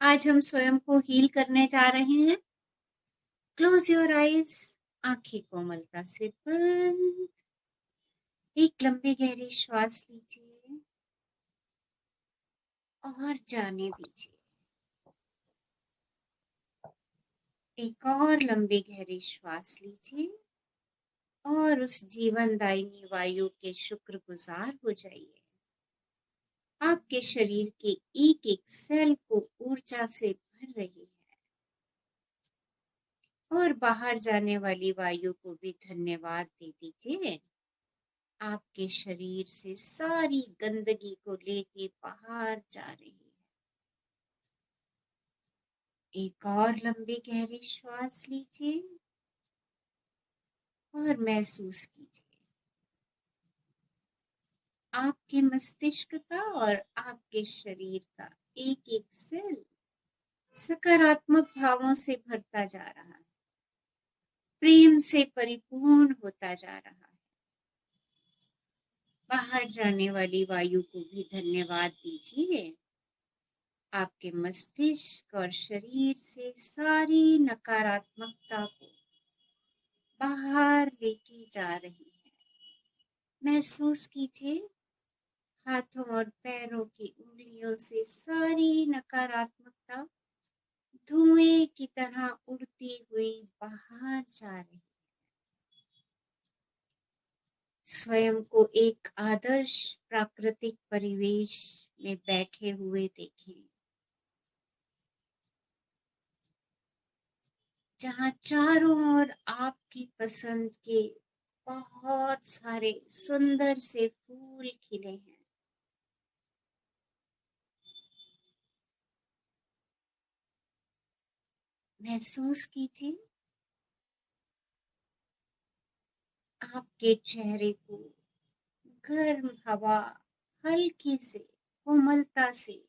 आज हम स्वयं को हील करने जा रहे हैं। क्लोज योर आईज, आंखें कोमलता से बंद। एक लंबी गहरी श्वास लीजिए और जाने दीजिए। एक और लंबी गहरी श्वास लीजिए और उस जीवनदायिनी वायु के शुक्रगुजार हो जाइए। आपके शरीर के एक एक सेल को ऊर्जा से भर रही है और बाहर जाने वाली वायु को भी धन्यवाद दे दीजिए। आपके शरीर से सारी गंदगी को लेके बाहर जा रही है। एक और लंबी गहरी श्वास लीजिए और महसूस कीजिए आपके मस्तिष्क का और आपके शरीर का एक एक सेल सकारात्मक भावों से भरता जा रहा है, प्रेम से परिपूर्ण होता जा रहा है। बाहर जाने वाली वायु को भी धन्यवाद दीजिए। आपके मस्तिष्क और शरीर से सारी नकारात्मकता को बाहर लेके जा रही है। महसूस कीजिए हाथों और पैरों की उंगलियों से सारी नकारात्मकता धुएं की तरह उड़ती हुई बाहर जा रही है। स्वयं को एक आदर्श प्राकृतिक परिवेश में बैठे हुए देखें, जहां चारों ओर आपकी पसंद के बहुत सारे सुंदर से फूल खिले हैं। महसूस कीजिए आपके चेहरे को गर्म हवा हल्की से कोमलता से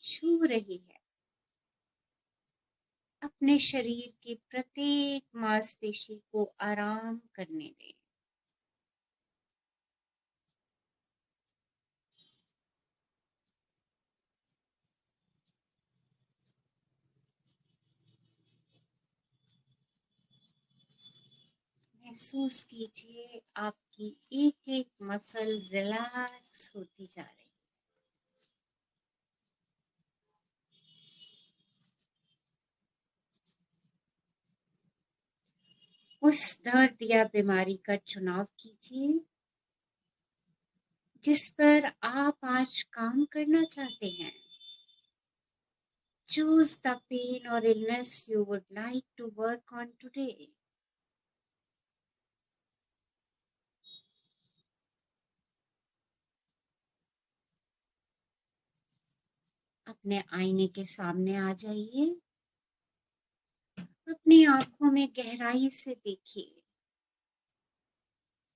छू रही है। अपने शरीर की प्रत्येक मांसपेशी को आराम करने दें। महसूस कीजिए आपकी एक एक मसल रिलैक्स होती जा रही है। उस दर्द या बीमारी का चुनाव कीजिए जिस पर आप आज काम करना चाहते हैं। Choose the pain or illness you would like to work on today. अपने आईने के सामने आ जाइए। अपनी आंखों में गहराई से देखिए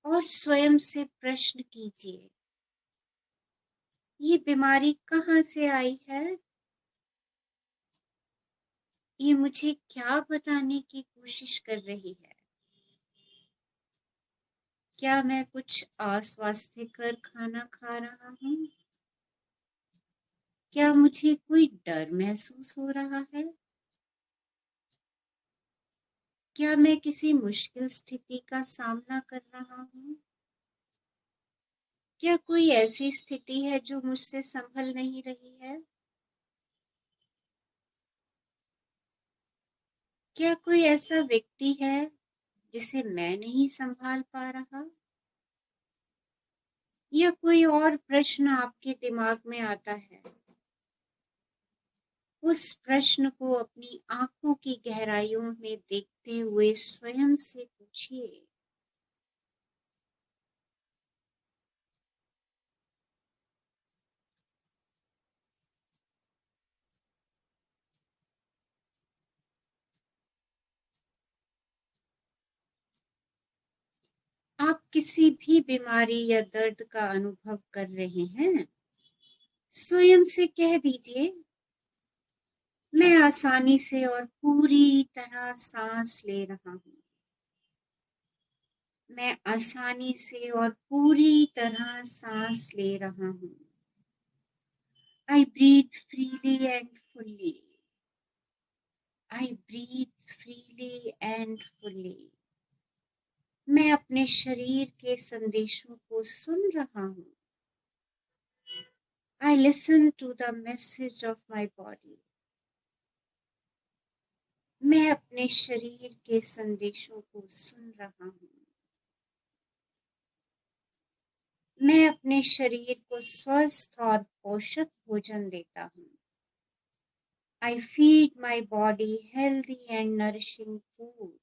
और स्वयं से प्रश्न कीजिए, ये बीमारी कहाँ से आई है? ये मुझे क्या बताने की कोशिश कर रही है? क्या मैं कुछ अस्वास्थ्यकर खाना खा रहा हूँ? क्या मुझे कोई डर महसूस हो रहा है? क्या मैं किसी मुश्किल स्थिति का सामना कर रहा हूँ? क्या कोई ऐसी स्थिति है जो मुझसे संभल नहीं रही है? क्या कोई ऐसा व्यक्ति है जिसे मैं नहीं संभाल पा रहा? या कोई और प्रश्न आपके दिमाग में आता है? उस प्रश्न को अपनी आंखों की गहराइयों में देखते हुए स्वयं से पूछिए। आप किसी भी बीमारी या दर्द का अनुभव कर रहे हैं, स्वयं से कह दीजिए, मैं आसानी से और पूरी तरह सांस ले रहा हूँ। मैं आसानी से और पूरी तरह सांस ले रहा हूँ। I breathe freely and fully. I breathe freely and fully. मैं अपने शरीर के संदेशों को सुन रहा हूँ. I listen to the message of my body. मैं अपने शरीर के संदेशों को सुन रहा हूँ. मैं अपने शरीर को स्वस्थ और पोषक भोजन देता हूँ. I feed my body healthy and nourishing food.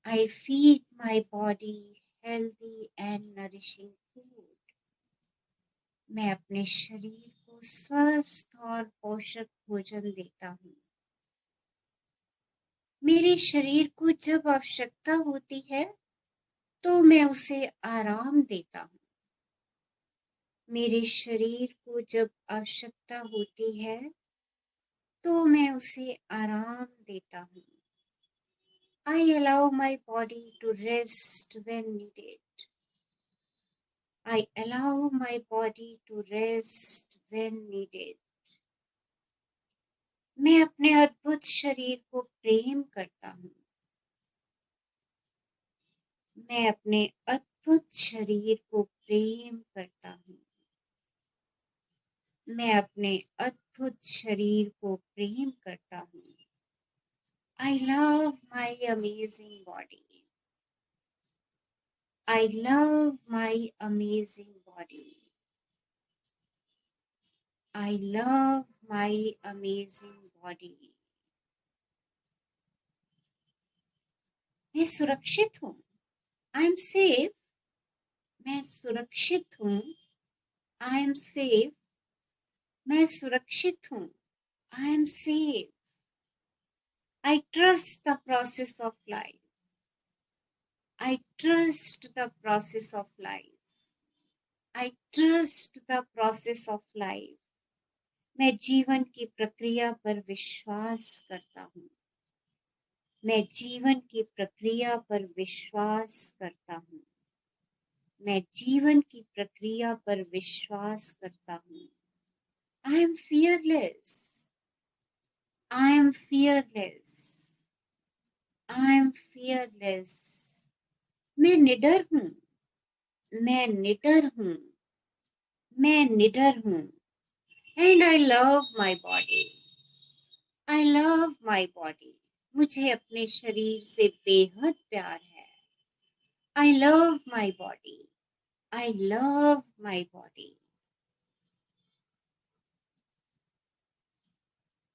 I feed my body healthy and nourishing food. मैं अपने शरीर को स्वस्थ और पोषक भोजन देता हूँ. मेरे शरीर को जब आवश्यकता होती है तो मैं उसे आराम देता हूँ. मेरे शरीर को जब आवश्यकता होती है तो मैं उसे आराम देता हूँ. I allow my body to rest when needed. I allow my body to rest when needed. मैं अपने अद्भुत शरीर को प्रेम करता हूँ. मैं अपने अद्भुत शरीर को प्रेम करता हूँ. मैं अपने अद्भुत शरीर को प्रेम करता हूँ. I love my amazing body. I love my amazing body. I love my amazing body. मैं सुरक्षित हूँ. I am safe. मैं सुरक्षित हूँ. I am safe. मैं सुरक्षित हूँ. I am safe. I trust the process of life. I trust the process of life. I trust the process of life. मैं जीवन की प्रक्रिया पर विश्वास करता हूँ. मैं जीवन की प्रक्रिया पर विश्वास करता हूँ. मैं जीवन की प्रक्रिया पर विश्वास करता हूँ. I am fearless. I am fearless. I am fearless. मैं निडर हूँ. मैं निडर हूँ. मैं निडर हूँ. And I love my body. I love my body. मुझे अपने शरीर से बेहद प्यार है. I love my body. I love my body.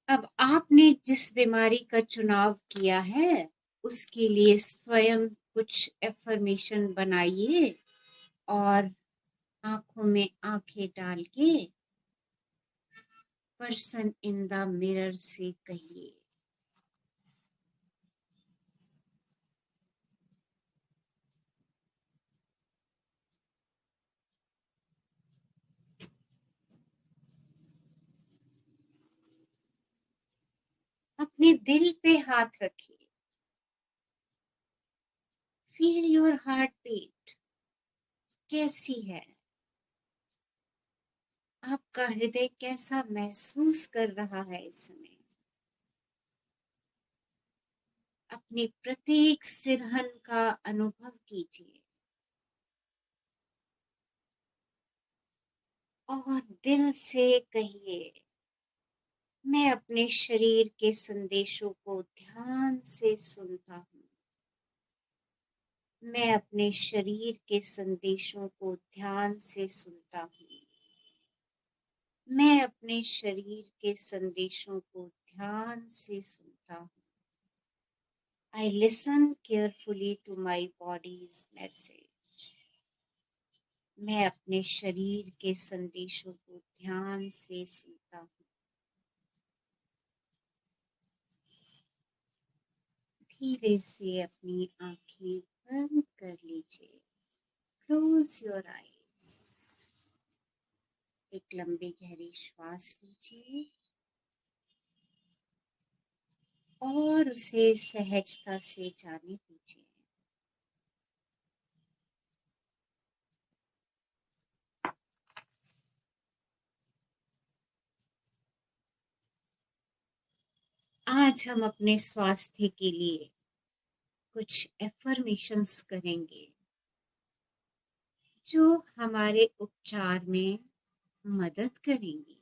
अब आपने जिस बीमारी का चुनाव किया है उसके लिए स्वयं कुछ एफर्मेशन बनाइए और आंखों में आंखें डाल के पर्सन इन द मिरर से कहिए. अपने दिल पे हाथ रखिए. Feel your heart beat. कैसी है? आपका हृदय कैसा महसूस कर रहा है इस समय? अपनी प्रत्येक सिरहन का अनुभव कीजिए और दिल से कहिए, मैं अपने शरीर के संदेशों को ध्यान से सुनता हूँ. मैं अपने शरीर के संदेशों को ध्यान से सुनता हूँ. मैं अपने शरीर के संदेशों को ध्यान से सुनता हूँ. I listen carefully to my body's message. मैं अपने शरीर के संदेशों को ध्यान से सुनता हूँ. धीरे से अपनी आंखें बंद कर लीजिए. Close your eyes. एक लंबी गहरी श्वास लीजिए और उसे सहजता से जाने दीजिए. आज हम अपने स्वास्थ्य के लिए कुछ एफर्मेशंस करेंगे जो हमारे उपचार में मदद करेंगी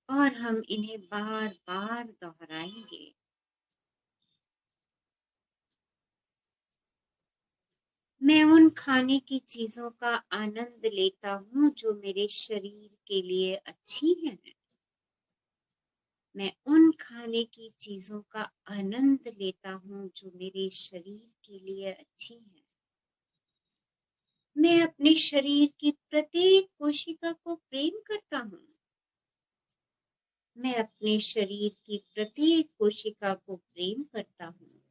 और हम इन्हें बार बार दोहराएंगे। मैं उन खाने की चीजों का आनंद लेता हूँ जो मेरे शरीर के लिए अच्छी हैं। मैं उन खाने की चीजों का आनंद लेता हूँ जो मेरे शरीर के लिए अच्छी हैं। मैं अपने शरीर की प्रत्येक कोशिका को प्रेम करता हूँ। मैं अपने शरीर की प्रत्येक कोशिका को प्रेम करता हूँ।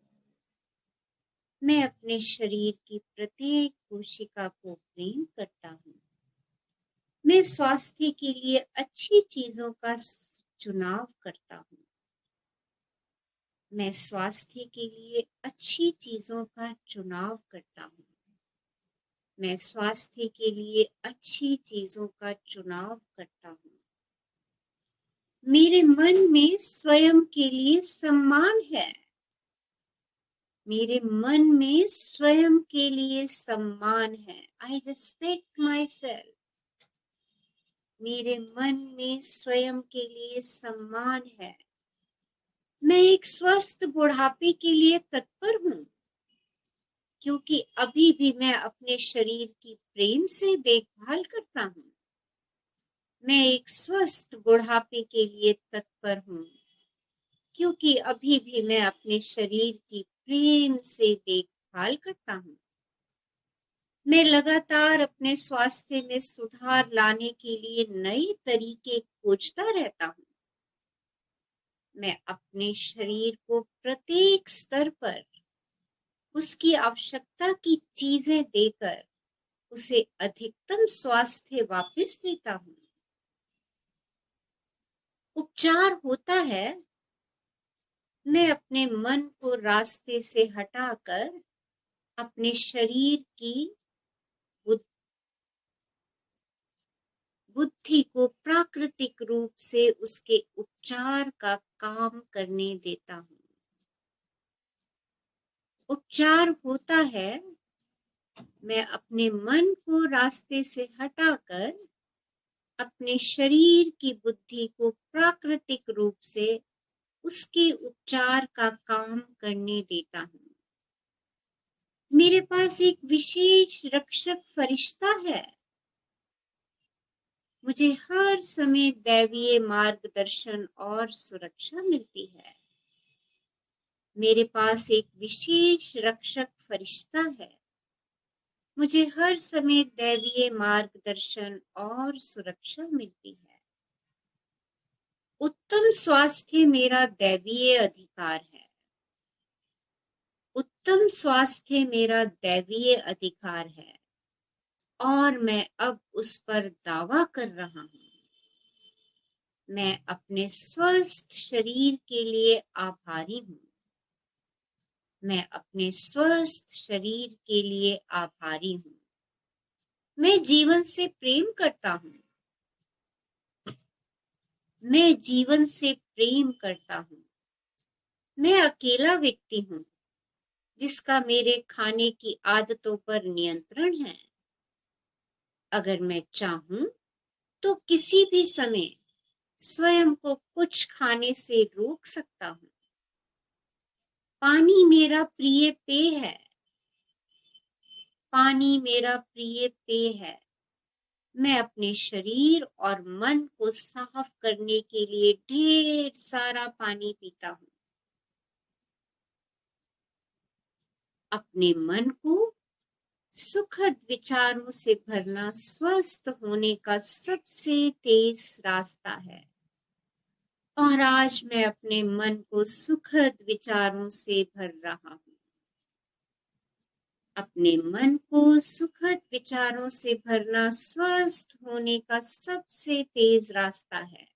मैं अपने शरीर की प्रत्येक कोशिका को प्रेम करता हूँ। मैं स्वास्थ्य के लिए अच्छी चीजों का चुनाव करता हूँ। मैं स्वास्थ्य के लिए अच्छी चीजों का चुनाव करता हूँ। मैं स्वास्थ्य के लिए अच्छी चीजों का चुनाव करता हूँ। मेरे मन में स्वयं के लिए सम्मान है। मेरे मन में स्वयं के लिए सम्मान है। I respect my self. मेरे मन में स्वयं के लिए सम्मान है। मैं एक स्वस्थ बुढ़ापे के लिए तत्पर हूँ क्योंकि अभी भी मैं अपने शरीर की प्रेम से देखभाल करता हूँ। मैं एक स्वस्थ बुढ़ापे के लिए तत्पर हूँ क्योंकि अभी भी मैं अपने शरीर की प्रेम से देखभाल करता हूँ। मैं लगातार अपने स्वास्थ्य में सुधार लाने के लिए नए तरीके खोजता रहता हूँ। मैं अपने शरीर को प्रत्येक स्तर पर उसकी आवश्यकता की चीजें देकर उसे अधिकतम स्वास्थ्य वापस देता हूँ। उपचार होता है, मैं अपने मन को रास्ते से हटाकर अपने शरीर की बुद्धि को प्राकृतिक रूप से उसके उपचार का काम करने देता हूँ। उपचार होता है, मैं अपने मन को रास्ते से हटाकर अपने शरीर की बुद्धि को प्राकृतिक रूप से उसके उपचार का काम करने देता हूँ। मेरे पास एक विशेष रक्षक फरिश्ता है। मुझे हर समय दैवीय मार्गदर्शन और सुरक्षा मिलती है। मेरे पास एक विशेष रक्षक फरिश्ता है। मुझे हर समय दैवीय मार्गदर्शन और सुरक्षा मिलती है। उत्तम स्वास्थ्य मेरा दैवीय अधिकार है। उत्तम स्वास्थ्य मेरा दैवीय अधिकार है और मैं अब उस पर दावा कर रहा हूँ। मैं अपने स्वस्थ शरीर के लिए आभारी हूँ। मैं अपने स्वस्थ शरीर के लिए आभारी हूँ। मैं जीवन से प्रेम करता हूँ। मैं जीवन से प्रेम करता हूँ। मैं अकेला व्यक्ति हूँ जिसका मेरे खाने की आदतों पर नियंत्रण है। अगर मैं चाहूं तो किसी भी समय स्वयं को कुछ खाने से रोक सकता हूँ। पानी मेरा प्रिय पेय है। पानी मेरा प्रिय पेय है। मैं अपने शरीर और मन को साफ करने के लिए ढेर सारा पानी पीता हूँ। अपने मन को सुखद विचारों से भरना स्वस्थ होने का सबसे तेज रास्ता है और आज मैं अपने मन को सुखद विचारों से भर रहा हूँ। अपने मन को सुखद विचारों से भरना स्वस्थ होने का सबसे तेज रास्ता है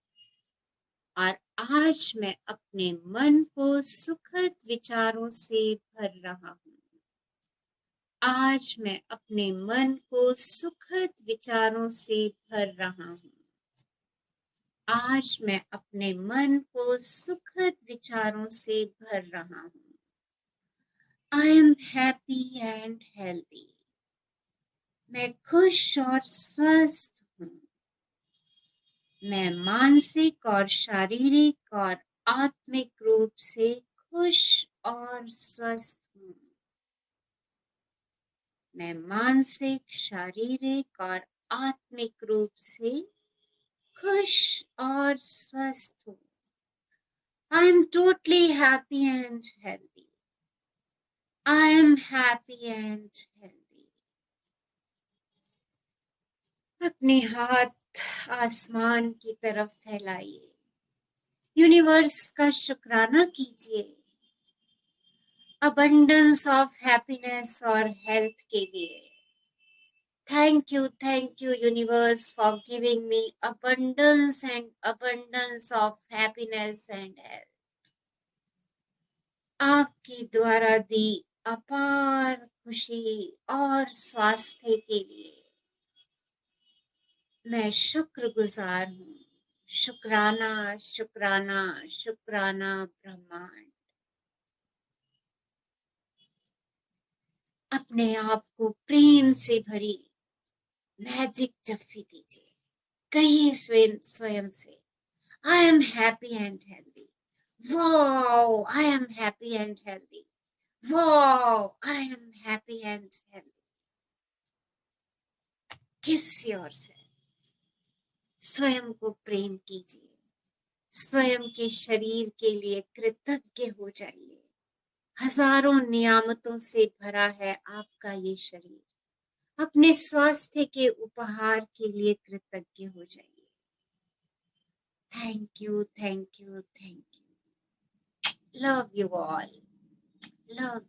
और आज मैं अपने मन को सुखद विचारों से भर रहा हूँ। आज मैं अपने मन को सुखद विचारों से भर रहा हूँ। आज मैं अपने मन को सुखद विचारों से भर रहा हूँ। I am happy and healthy. मैं खुश और स्वस्थ हूँ। मैं मानसिक और शारीरिक और आत्मिक रूप से खुश और स्वस्थ हूँ। मैं मानसिक, शारीरिक और आत्मिक रूप से खुश और स्वस्थ हूँ। I am totally happy and healthy. I am happy and healthy. अपने हाथ आसमान की तरफ फैलाइए। यूनिवर्स का शुक्राना कीजिए अबंडेंस ऑफ हैप्पीनेस और हेल्थ के लिए। Thank you universe for giving me abundance of happiness and health. आपकी द्वारा दी अपार खुशी और स्वास्थ्य के लिए मैं शुक्रगुजार हूँ। शुक्राना शुक्राना शुक्राना ब्रह्मांड। अपने आप को प्रेम से भरी मैजिक जफ्फी दीजिए। कहिए स्वयं स्वयं से, I am happy and healthy. Wow, I am happy and healthy. Wow, I am happy and healthy. किस योर से स्वयं को प्रेम कीजिए। स्वयं के शरीर के लिए कृतज्ञ हो जाइए। हजारों नियामतों से भरा है आपका ये शरीर। अपने स्वास्थ्य के उपहार के लिए कृतज्ञ हो जाइए। Thank you, thank you, thank you. Love you all, love